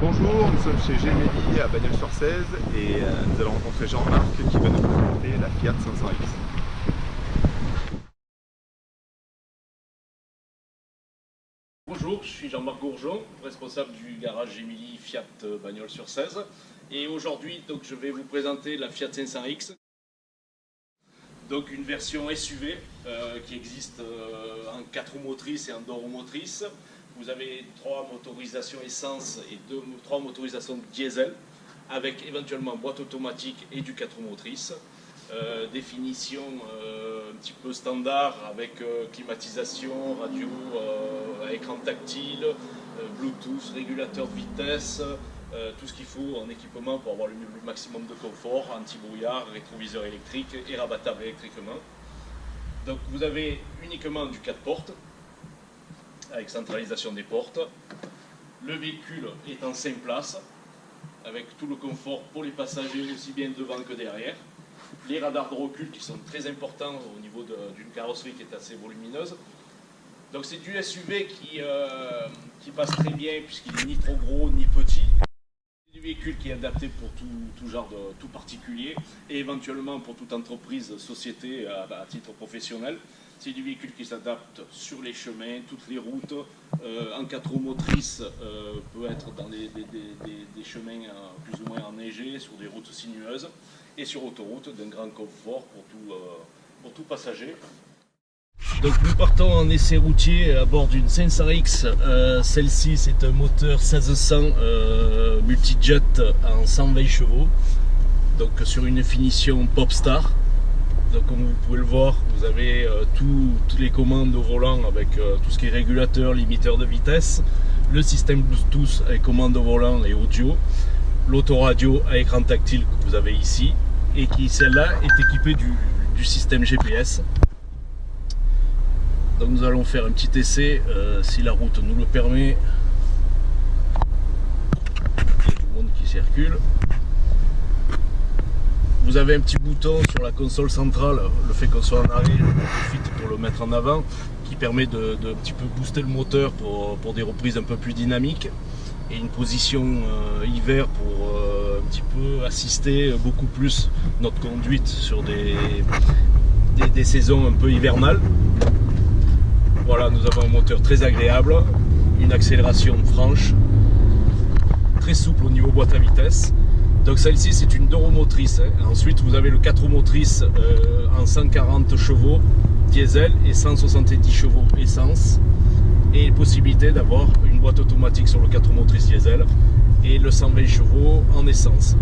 Bonjour, nous sommes chez Gemelli à Bagnols-sur-Cèze et nous allons rencontrer Jean-Marc qui va nous présenter la Fiat 500X. Bonjour, je suis Jean-Marc Gourgeon, responsable du garage Gemelli Fiat Bagnols-sur-Cèze, et aujourd'hui je vais vous présenter la Fiat 500X, donc une version SUV qui existe en 4 roues motrices et en 2 roues motrices. Vous avez 3 motorisations essence et 3 motorisations diesel, avec éventuellement boîte automatique et du 4 roues motrices. Définition un petit peu standard avec climatisation, radio, écran tactile, Bluetooth, régulateur de vitesse, tout ce qu'il faut en équipement pour avoir le maximum de confort, anti-brouillard, rétroviseur électrique et rabattable électriquement. Donc vous avez uniquement du 4 portes avec centralisation des portes. Le véhicule est en 5 places avec tout le confort pour les passagers aussi bien devant que derrière. Les radars de recul qui sont très importants au niveau d'une carrosserie qui est assez volumineuse. Donc c'est du SUV qui passe très bien puisqu'il n'est ni trop gros ni petit. C'est du véhicule qui est adapté pour tout genre tout particulier et éventuellement pour toute entreprise, société à titre professionnel. C'est du véhicule qui s'adapte sur les chemins, toutes les routes, en 4 roues motrices, peut être dans des chemins plus ou moins enneigés, sur des routes sinueuses et sur autoroute d'un grand confort pour tout passager. Donc nous partons en essai routier à bord d'une 500X. Celle-ci c'est un moteur 1600 multijet en 120 chevaux, donc sur une finition Popstar. Donc comme vous pouvez le voir, vous avez toutes les commandes au volant avec tout ce qui est régulateur, limiteur de vitesse, le système Bluetooth avec commande au volant et audio, l'autoradio à écran tactile que vous avez ici et qui celle-là est équipée du système GPS. Donc nous allons faire un petit essai si la route nous le permet. Il y a tout le monde qui circule. Vous avez un petit bouton sur la console centrale, le fait qu'on soit en arrêt, je profite pour le mettre en avant, qui permet de un petit peu booster le moteur pour des reprises un peu plus dynamiques, et une position hiver pour un petit peu assister beaucoup plus notre conduite sur des saisons un peu hivernales. Voilà, nous avons un moteur très agréable, une accélération franche, très souple au niveau boîte à vitesse. Donc celle-ci c'est une 2 roues motrices. Ensuite vous avez le 4 roues motrices en 140 chevaux diesel et 170 chevaux essence. Et possibilité d'avoir une boîte automatique sur le 4 roues motrices diesel et le 120 chevaux en essence.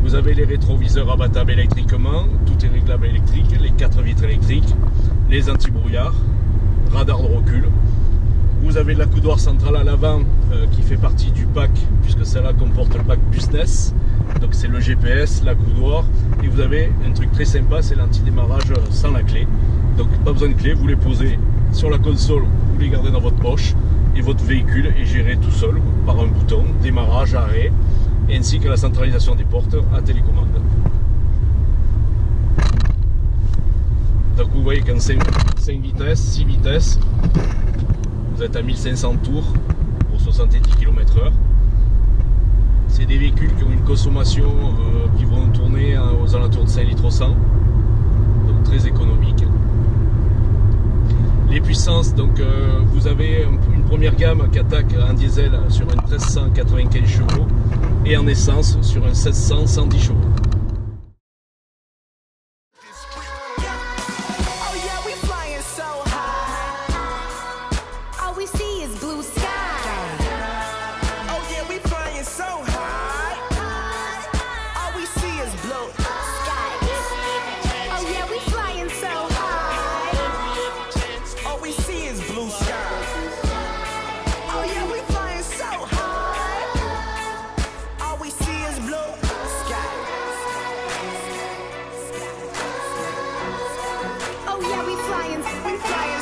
Vous avez les rétroviseurs abattables électriquement, tout est réglable électrique, les 4 vitres électriques, les anti-brouillards, radar de recul. Vous avez l'accoudoir central à l'avant qui fait partie du pack, puisque celle-là comporte le pack business. Donc c'est le GPS, l'accoudoir, et vous avez un truc très sympa, c'est l'anti-démarrage sans la clé. Donc pas besoin de clé, vous les posez sur la console, vous les gardez dans votre poche, et votre véhicule est géré tout seul par un bouton, démarrage, arrêt, ainsi que la centralisation des portes à télécommande. Donc vous voyez qu'en 5 vitesses, 6 vitesses, vous êtes à 1500 tours pour 70 km/h. C'est des véhicules qui ont une consommation qui vont tourner aux alentours de 5 litres au 100, donc très économique. Les puissances, donc vous avez une première gamme qui attaque en diesel sur un 1395 chevaux et en essence sur un 1600 110 chevaux. We flying